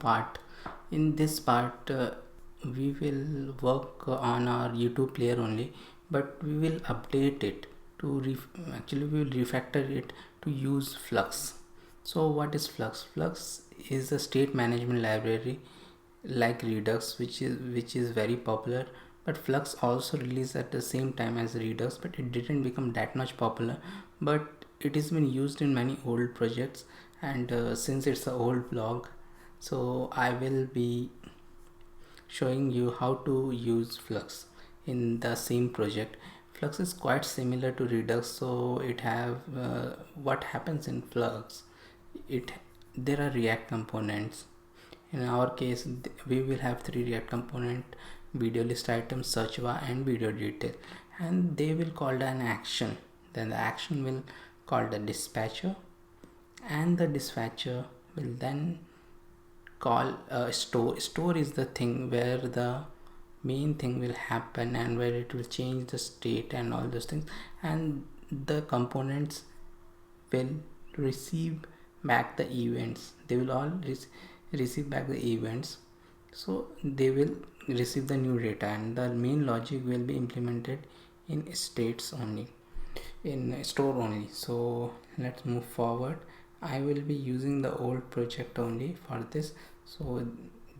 part. In this part, we will work on our YouTube player only, but we will update it to actually we will refactor it to use Flux. So what is Flux? Flux is a state management library like Redux, which is very popular. But Flux also released at the same time as Redux, but it didn't become that much popular. But it has been used in many old projects, and since it's an old blog, so I will be showing you how to use Flux in the same project. Flux is quite similar to Redux, so it have what happens in Flux. It There are React components. In our case, we will have three React component: video list item, search bar, and video detail, and they will call an action. Then the action will call the dispatcher, and the dispatcher will then call store is the thing where the main thing will happen and where it will change the state and all those things, and the components will receive back the events. They will all receive back the events, so they will receive the new data, and the main logic will be implemented in states only, in store only. So let's move forward. I will be using the old project only for this. So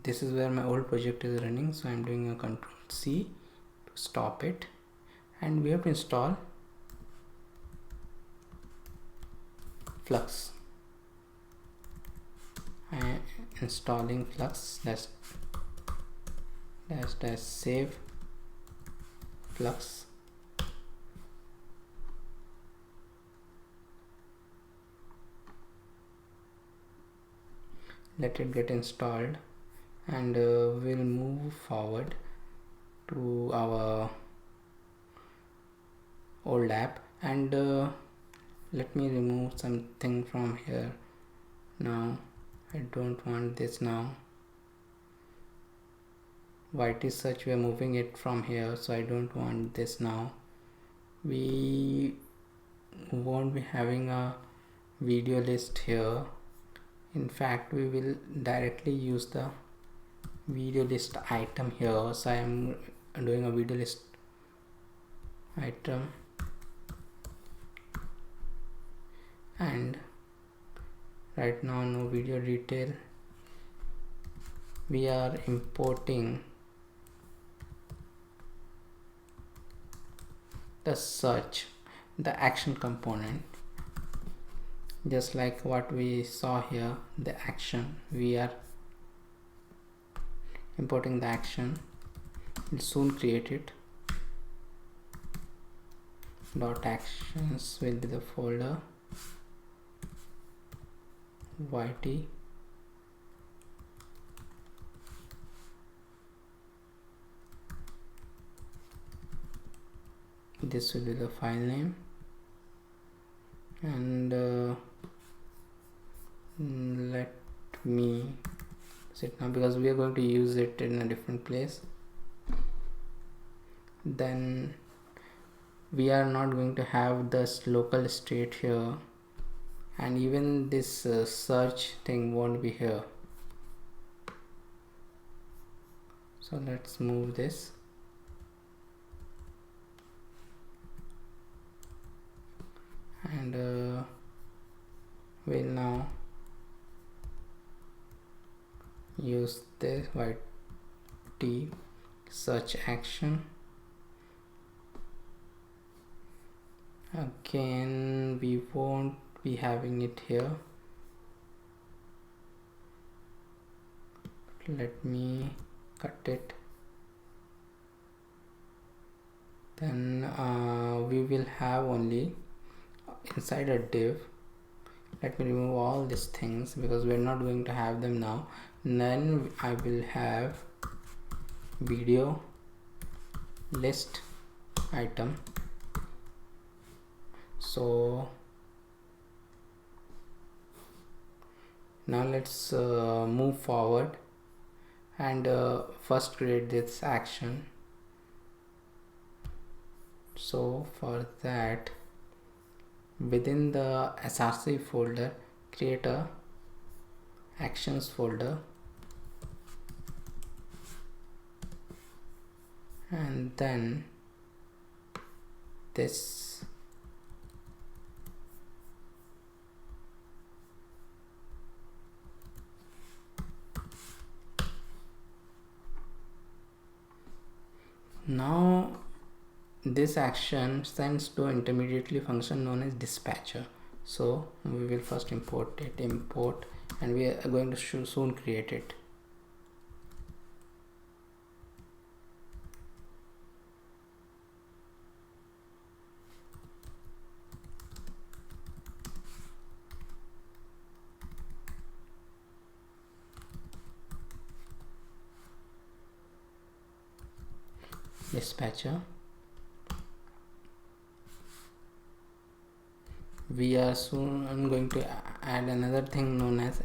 this is where my old project is running, so I'm doing a Control C to stop it, and we have to install Flux. I'm installing Flux. Let's save Flux. Let it get installed, and we'll move forward to our old app. And let me remove something from here. Now I don't want this. Now YT search, we are moving it from here, so I don't want this. Now we won't be having a video list here. In fact, we will directly use the video list item here. So I am doing a video list item, and right now no video detail. We are importing the search, the action component, just like what we saw here. The action, we are importing the action. We'll soon create it. Dot actions will be the folder. YT this will be the file name, and let me sit now because we are going to use it in a different place. Then we are not going to have this local state here, and even this search thing won't be here. So let's move this, and we'll now use this YT search action. Again, we won't be having it here. Let me cut it. Then we will have only inside a div. Let me remove all these things because we're not going to have them now. And then I will have video list item. So now let's move forward and first create this action. So for that, within the src folder, create a actions folder, and then this. Now this action sends to intermediately function known as dispatcher. So we will first import it, and we are going to soon create it. Dispatcher. We are soon going to add another thing known as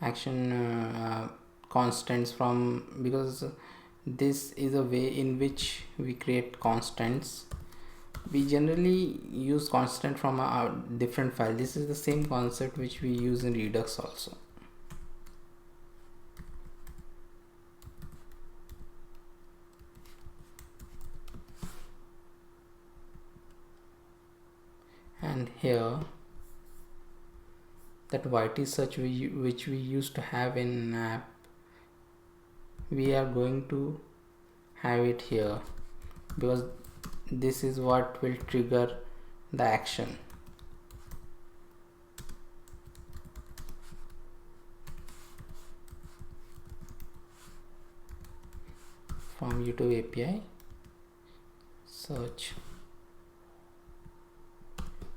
action constants, because this is a way in which we create constants. We generally use constant from a different file. This is the same concept which we use in Redux also. And here that YT search which we used to have in app, we are going to have it here, because this is what will trigger the action. From YouTube API search,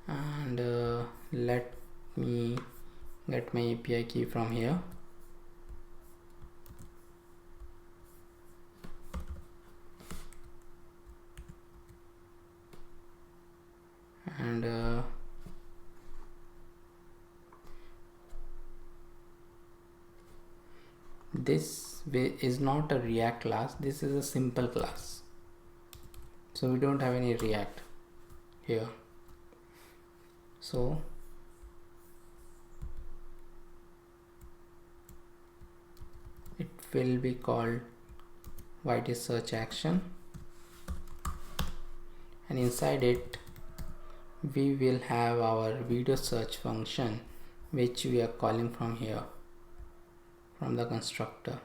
and let me get my API key from here. And this is not a React class, this is a simple class, so we don't have any React here. So it will be called YT search action, and inside it we will have our video search function, which we are calling from here, from the constructor.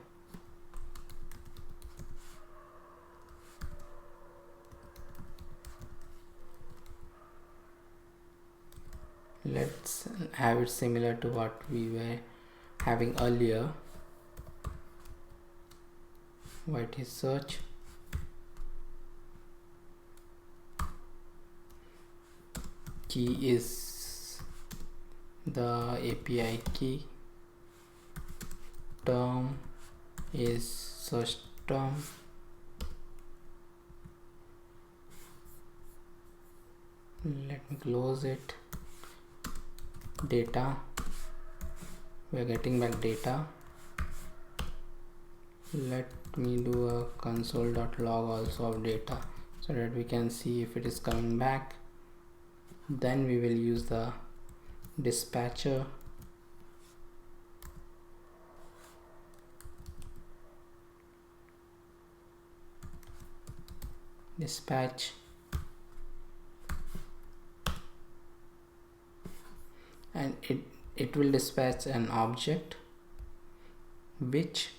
Let's have it similar to what we were having earlier. YT search, key is the API key, term is search term, let me close it. Data, we are getting back data. Let me do a console.log also of data, so that we can see if it is coming back. Then we will use the dispatcher. Dispatch, and it will dispatch an object which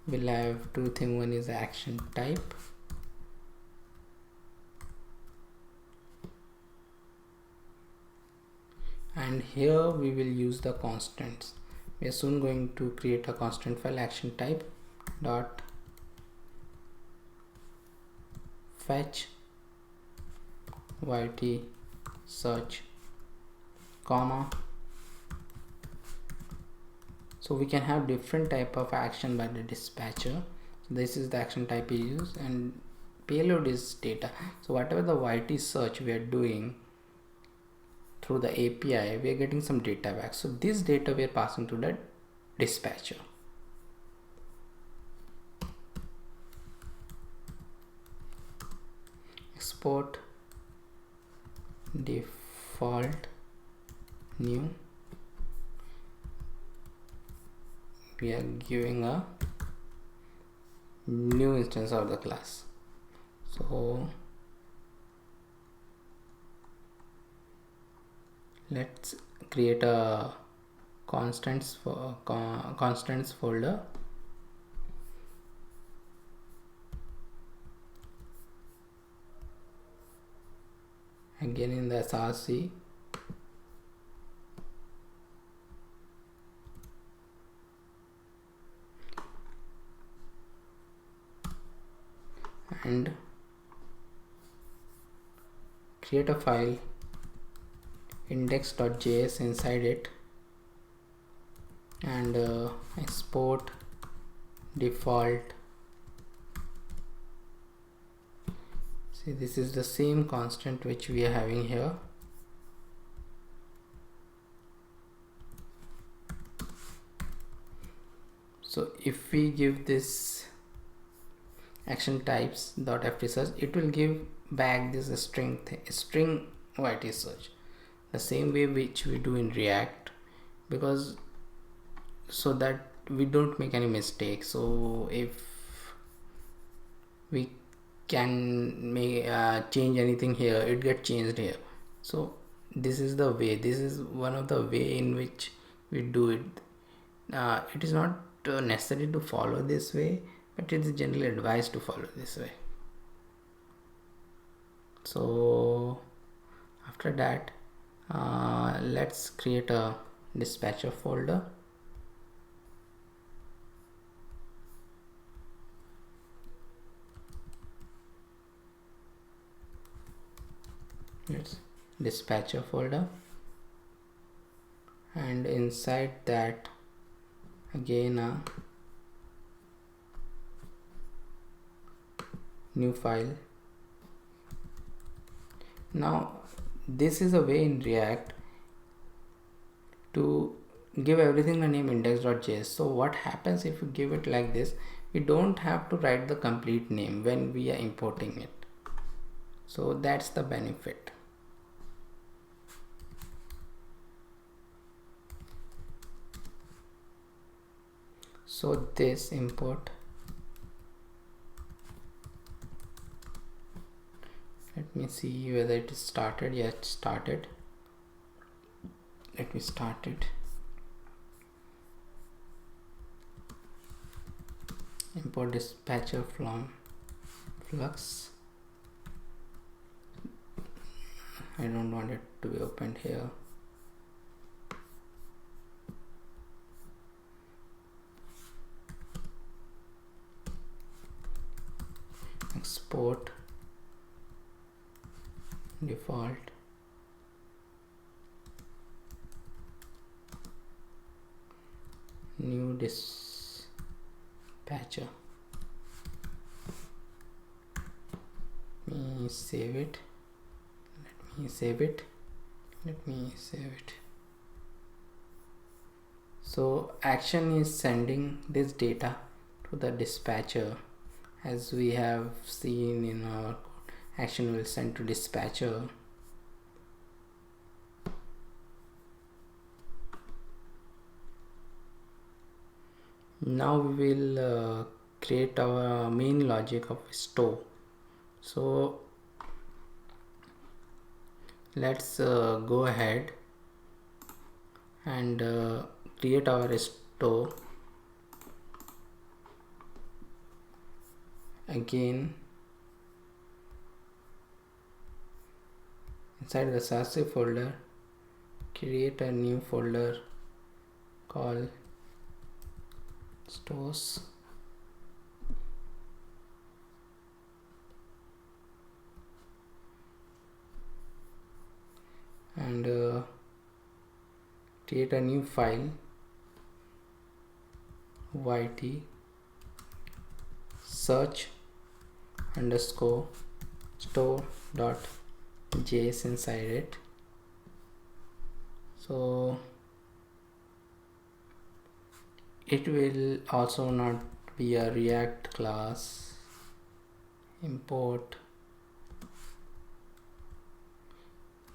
will have two things. One is action type, and here we will use the constants. We are soon going to create a constant file, action type dot fetch YT search, comma. So we can have different type of action by the dispatcher. So this is the action type we use, and payload is data. So whatever the YT search we are doing through the API, we are getting some data back. So this data we are passing to the dispatcher. Export default new, we are giving a new instance of the class. So let's create a constants folder. Again in the src, and create a file index.js inside it, and export default. See, this is the same constant which we are having here. So if we give this action types dot ft search, it will give back this string yt search, the same way which we do in React, because so that we don't make any mistakes. So if we can make change anything here, it gets changed here. So this is the way, this is one of the way in which we do it. It is not necessary to follow this way, but it is generally advised to follow this way. So after that, let's create a dispatcher folder. Let's dispatcher folder, and inside that again a new file. Now this is a way in React to give everything a name index.js. So what happens if you give it like this, we don't have to write the complete name when we are importing it. So that's the benefit. So this import, let me see whether it is started. Yeah, it started. Let me start it. Import dispatcher from Flux. I don't want it to be opened here. Export default, new dispatcher. Let me save it. Let me save it. So action is sending this data to the dispatcher, as we have seen in our code. Action will send to dispatcher. Now we will create our main logic of store. So let's go ahead and create our store. Again, inside the src folder, create a new folder called stores. And create a new file yt search underscore store.js inside it. So it will also not be a React class. Import,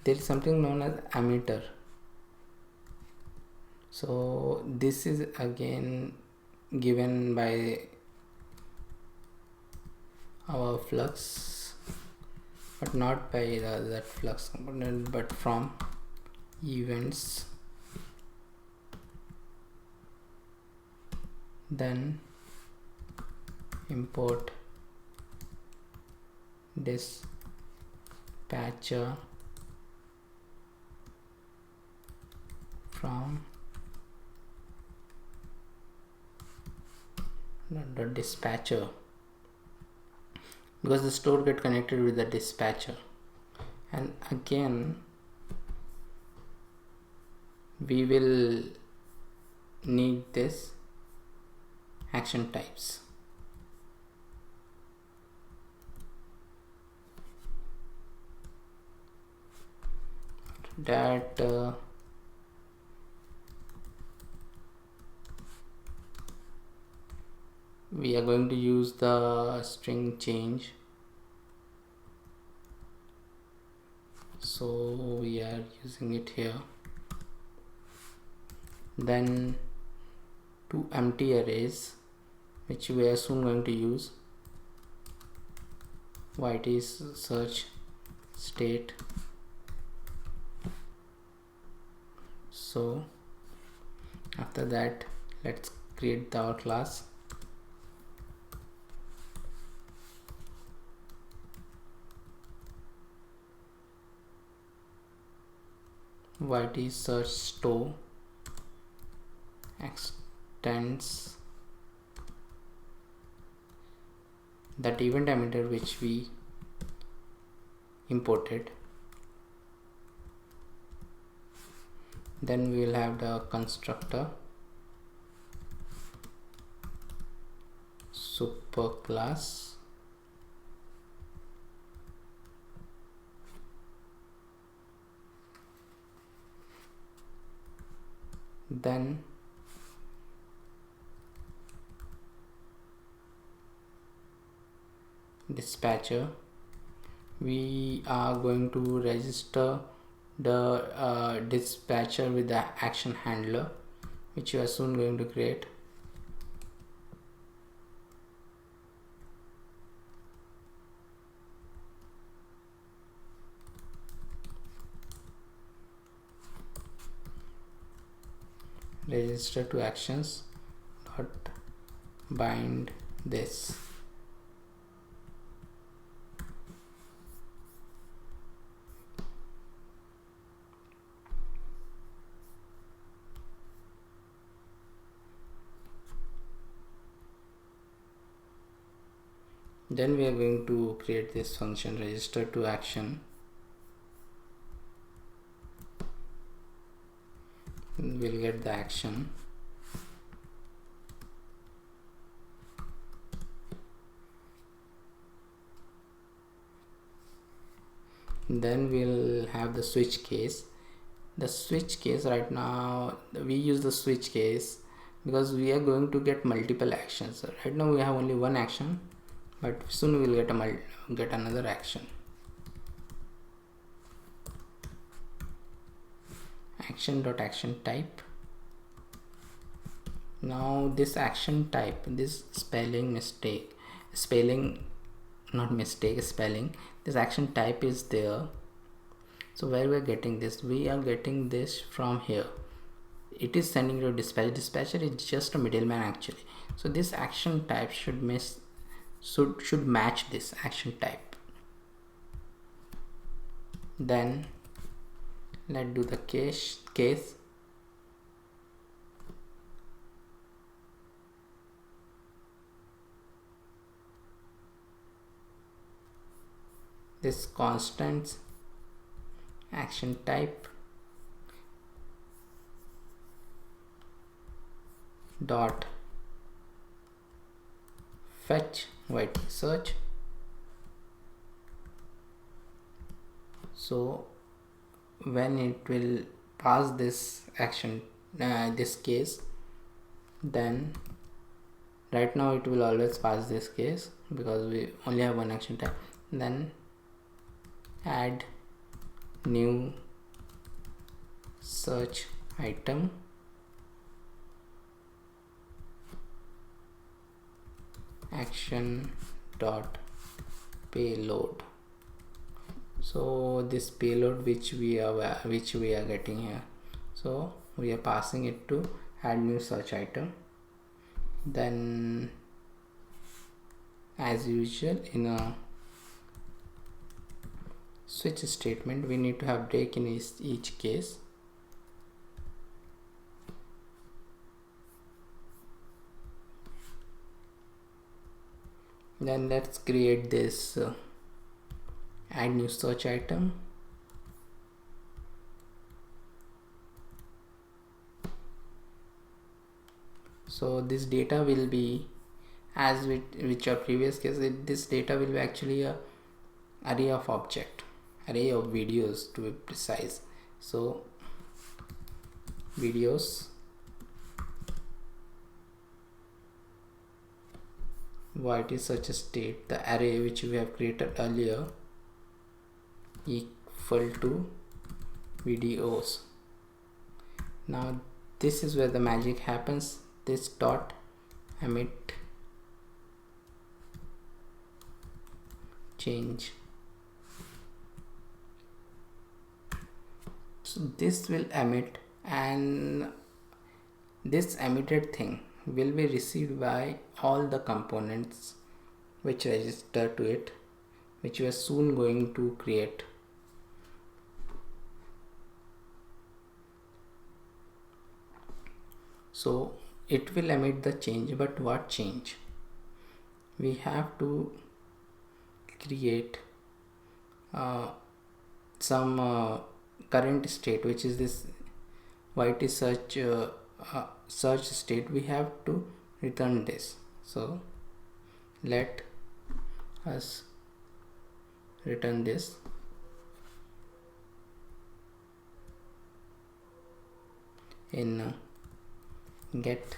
there is something known as emitter. So this is again given by our flux, but not by that flux component, but from events. Then import dispatcher from the dispatcher, because the store get connected with the dispatcher. And again we will need this action types. That we are going to use the string change, so we are using it here. Then two empty arrays which we are soon going to use, white is search state. So after that let's create our class. White is search store extends that event emitter which we imported. Then we will have the constructor superclass, then dispatcher. We are going to register the dispatcher with the action handler which you are soon going to create. Register to actions dot bind this. Then we are going to create this function register to action. We'll get the action. Then we'll have the switch case. The switch case, right now we use the switch case because we are going to get multiple actions. Right now we have only one action, but soon we'll get another action. Action type. Now this action type, this spelling, this action type is there. So where we are getting this? We are getting this from here. It is sending to dispatcher. Dispatcher is just a middleman actually. So this action type should match this action type. Then let's do the case. This constants action type dot fetch white search. So when it will pass this action, this case, then right now it will always pass this case because we only have one action type. Then add new search item, action dot payload. So this payload which we are getting here, so we are passing it to add new search item. Then as usual in a switch statement we need to have break in each case. Then let's create this add new search item. So this data will be, as with your previous case, this data will be actually a array of videos to be precise. So videos void is such a state, the array which we have created earlier equal to videos. Now this is where the magic happens. This dot emit change. So this will emit, and this emitted thing will be received by all the components which register to it, which we are soon going to create. So it will emit the change, but what change? We have to create some current state, which is this white is search state. We have to return this. So let us return this. In get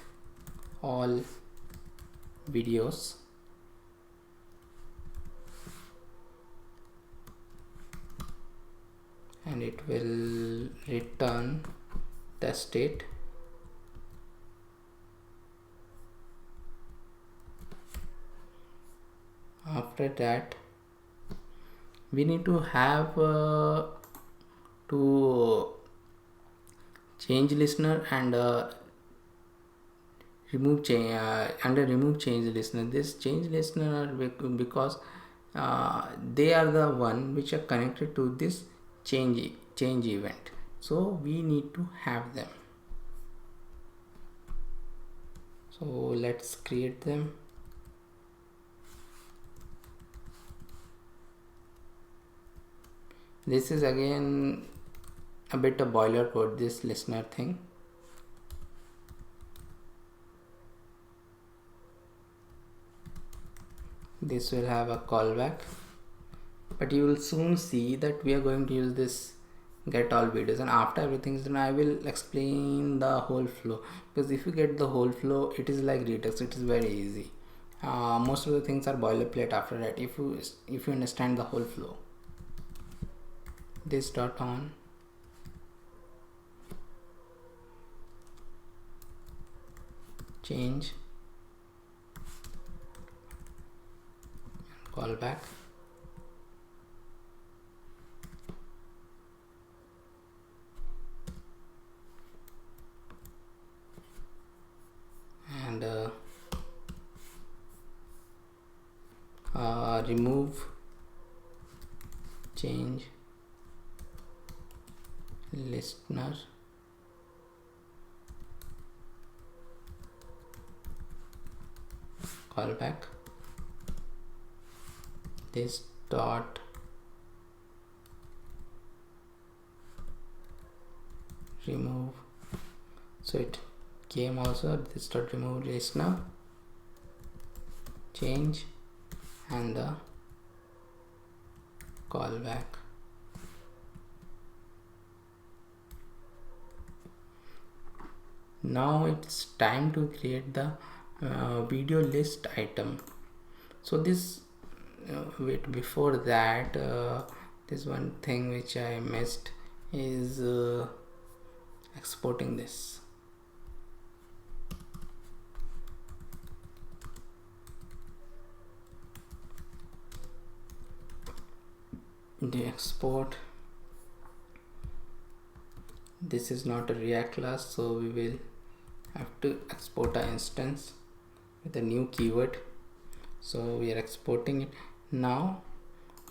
all videos, and it will return the state. After that we need to have to change listener and remove change under remove change listener. This change listener are because they are the one which are connected to this change event, so we need to have them. So let's create them. This is again a bit of boilerplate, this listener thing. This will have a callback, but you will soon see that we are going to use this get all videos, and after everything is done I will explain the whole flow, because if you get the whole flow it is like Redux, it is very easy. Most of the things are boilerplate after that if you understand the whole flow. This dot on change callback, and remove change listener callback. This dot remove, so it came also. This dot remove listener change and the callback. Now it's time to create the video list item. So this wait, before that this one thing which I missed is exporting this. the export. This is not a React class, so we will have to export our instance with a new keyword. So we are exporting it. Now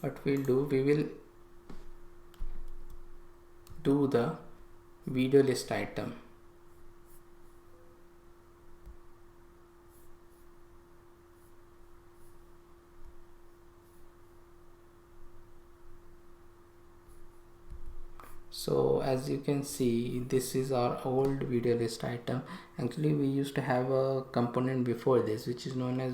what we'll do, we will do the video list item. So as you can see, this is our old video list item. Actually we used to have a component before this which was known as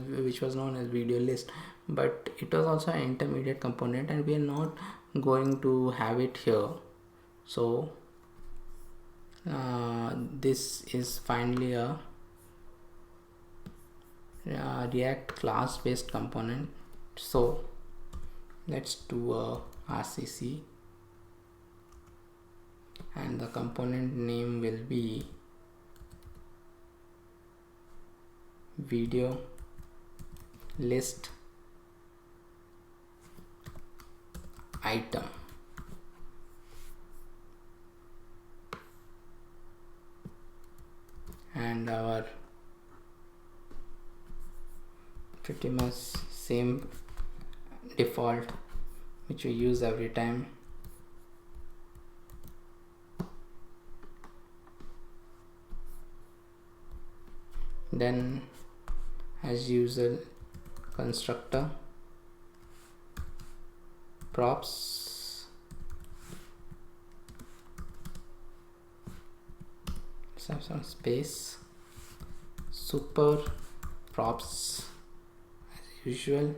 video list, but it was also an intermediate component and we are not going to have it here. So this is finally a React class based component. So let's do a RCC and the component name will be video list item. And our pretty much same default which we use every time. Then as usual, constructor props, let's have some space, super props. As usual,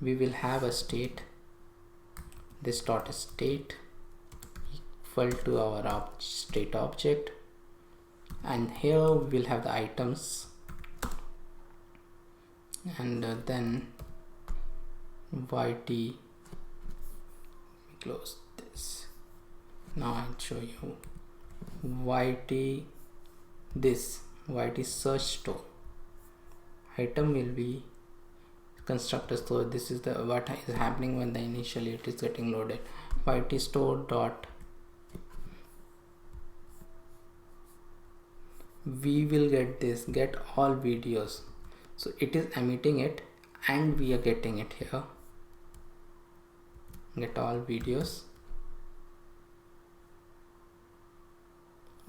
we will have a state, this dot state equal to our state object, and here we will have the items, and then yt, close this. Now I'll show you yt, this yt search store item will be constructor. So this is the what is happening when the initially it is getting loaded. Yt store dot, we will get this get all videos, so it is emitting it and we are getting it here, get all videos.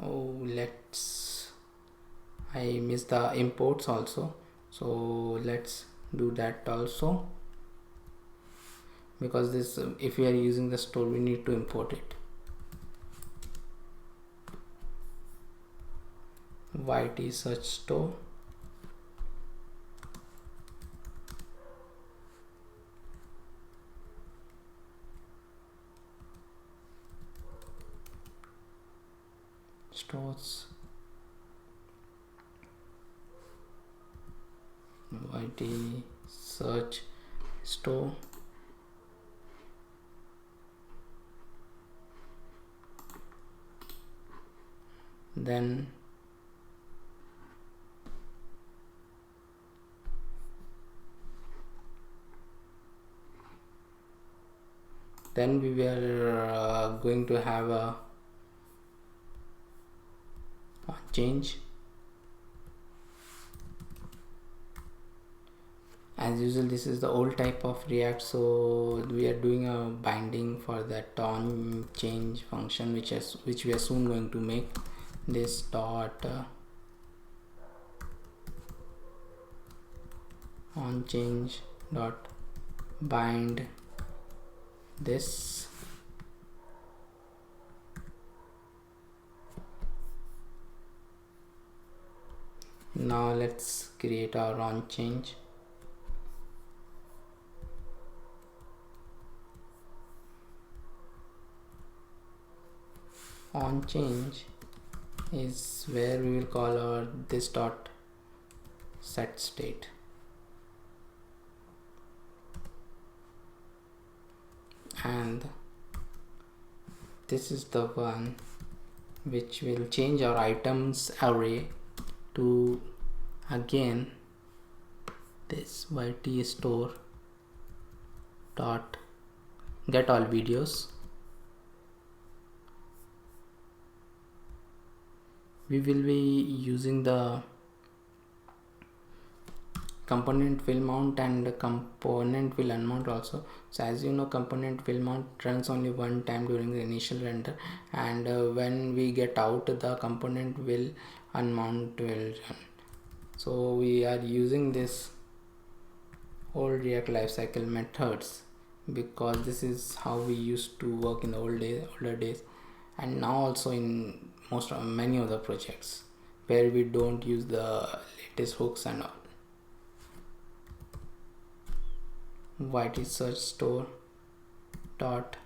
Oh, I missed the imports also, so let's do that also, because this if we are using the store we need to import it. Yt search store stores yt search store, then we were going to have a change. As usual, this is the old type of React, so we are doing a binding for that on change function, which we are soon going to make. This dot on change dot bind this. Now let's create our on change. On change is where we will call our this dot set state, and this is the one which will change our items array to again this yt store dot get all videos. We will be using the component will mount and the component will unmount also. So as you know, component will mount runs only one time during the initial render, and when we get out, the component will unmount will run. So we are using this old React lifecycle methods because this is how we used to work in the older days, and now also in many other projects where we don't use the latest hooks and all. White is search store dot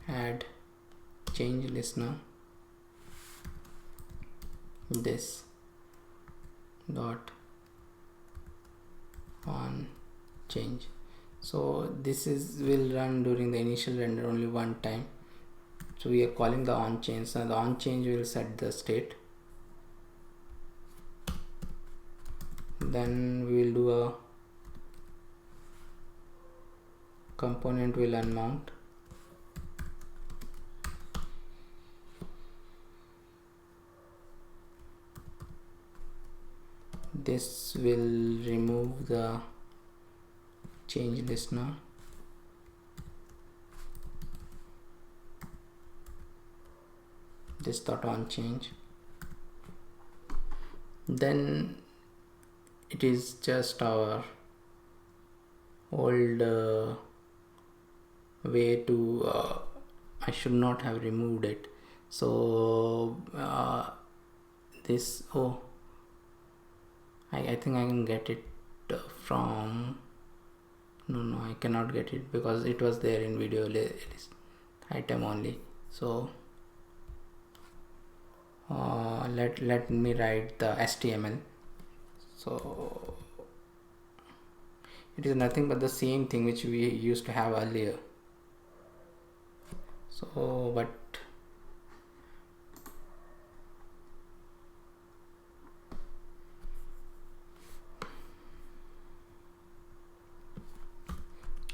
add change listener, this dot on change. So this is will run during the initial render only one time. So we are calling the on change. So the on change will set the state. Then we will do a component will unmount. This will remove the change listener. This dot on change. Then it is just our old way to I should not have removed it. So this I think I can get it from no I cannot get it because it was there in video list item only. So let me write the HTML. So it is nothing but the same thing which we used to have earlier. So but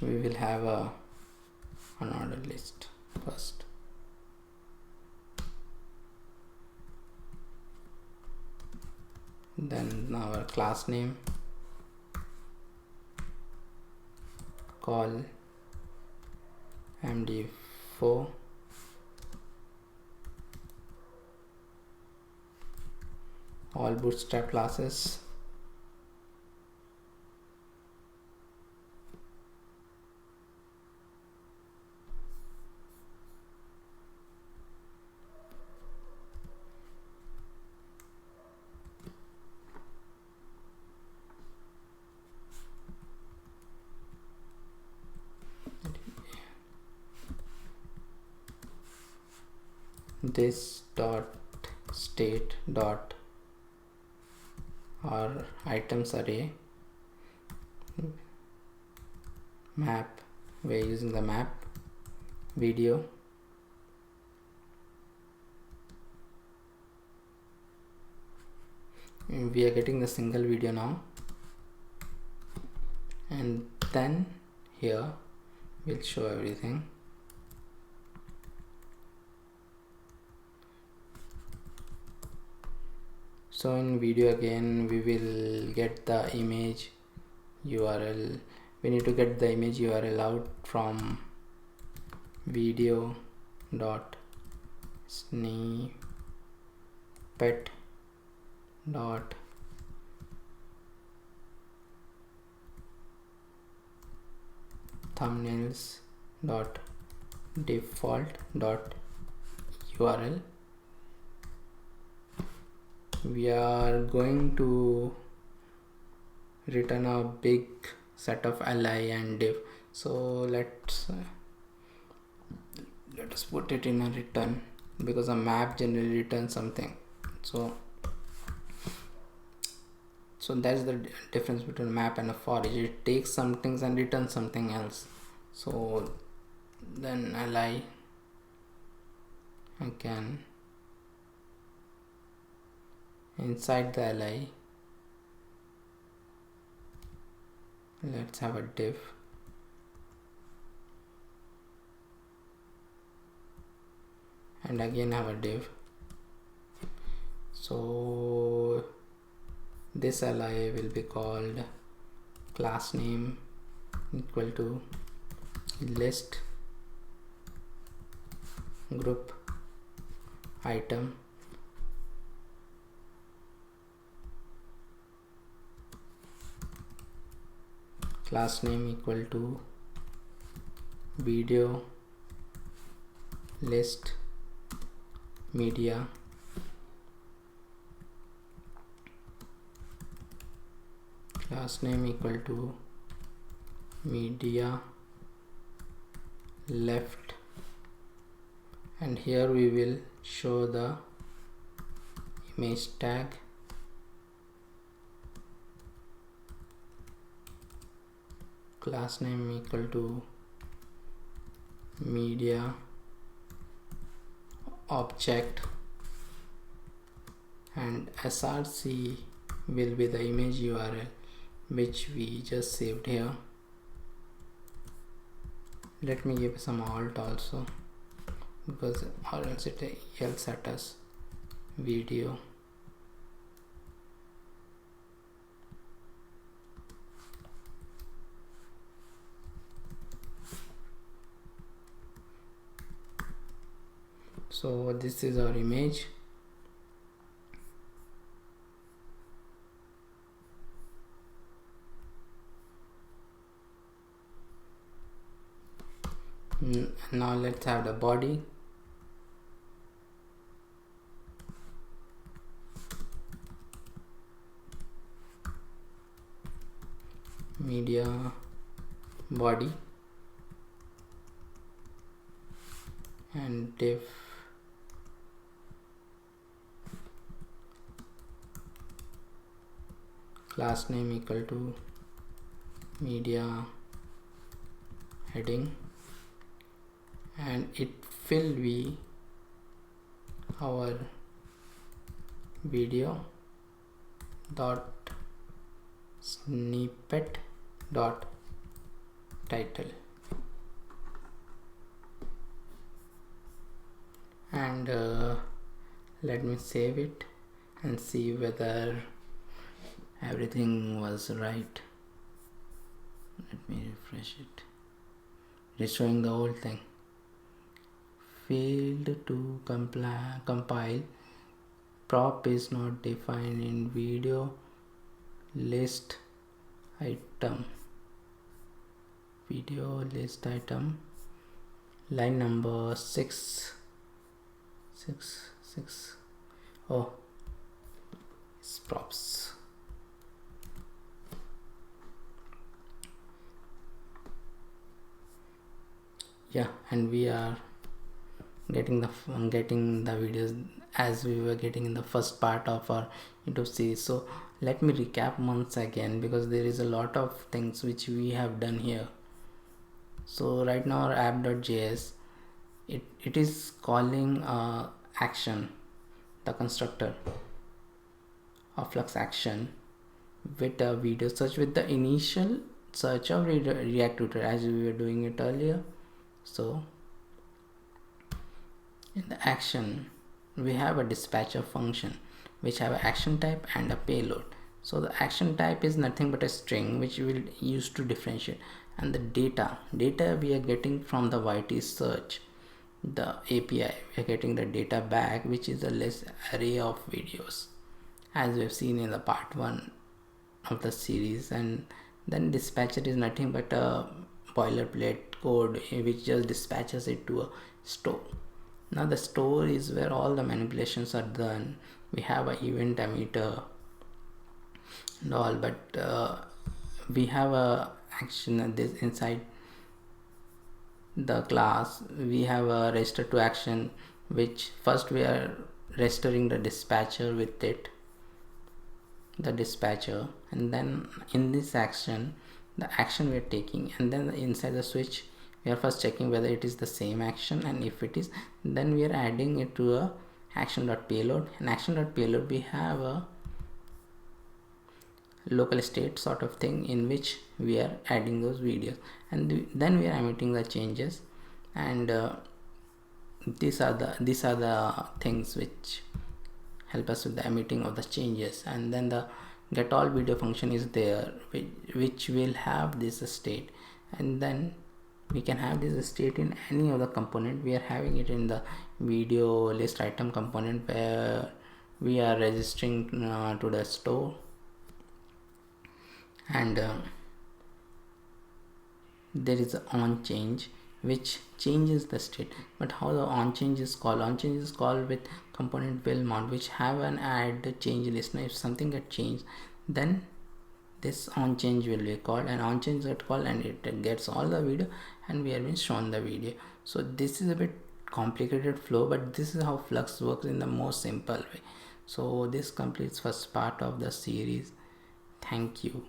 we will have a unordered list first. Then our class name, call md4, all bootstrap classes, this dot state dot our items array, map, we are using the map, video, we are getting the single video now, and then here we'll show everything. So in video again we will get the image URL. We need to get the image URL out from video dot snippet dot thumbnails dot default dot URL. We are going to return a big set of li and div. So let us put it in a return because a map generally returns something. So that's the difference between a map and a for each. It takes some things and returns something else. So then li, I can inside the li let's have a div and again have a div. So this li will be called class name equal to list group item class name equal to video list media class name equal to media left, and here we will show the image tag class name equal to media object, and src will be the image URL which we just saved here. Let me give some alt also, because or else it yells at us. Video so this is our image. Now let's have the body. Media body and div class name equal to media heading, and it will be our video dot snippet dot title, and let me save it and see whether everything was right. Let me refresh it. It's showing the whole thing. Failed to compile. Prop is not defined in video list item. Video list item. Line number 6. Oh, it's props. Yeah, and we are getting the videos as we were getting in the first part of our YouTube series. So let me recap once again, because there is a lot of things which we have done here. So right now our app.js, it is calling action, the constructor of Flux action, with a video search with the initial search of React router as we were doing it earlier. So in the action we have a dispatcher function which have an action type and a payload. So the action type is nothing but a string which we will use to differentiate, and the data we are getting from the YT search, the API. We are getting the data back, which is a list array of videos as we have seen in the part 1 of the series. And then dispatcher is nothing but a boilerplate code which just dispatches it to a store. Now the store is where all the manipulations are done. We have an event emitter and all, but we have a action at this inside the class. We have a register to action, which first we are registering the dispatcher with it, the dispatcher, and then in this action, the action we are taking, and then inside the switch we are first checking whether it is the same action, and if it is, then we are adding it to a action.payload. and action.payload we have a local state sort of thing in which we are adding those videos, and then we are emitting the changes, and these are the things which help us with the emitting of the changes. And then the get all video function is there, which will have this state, and then we can have this state in any of the component. We are having it in the video list item component, where we are registering to the store, and there is a on change which changes the state. But how the on change is called? On change is called with component will mount, which have an add change listener. If something get changed, then this on change will be called, and on change get called, and it gets all the video, and we have been shown the video. So this is a bit complicated flow, but this is how Flux works in the most simple way. So this completes first part of the series. Thank you.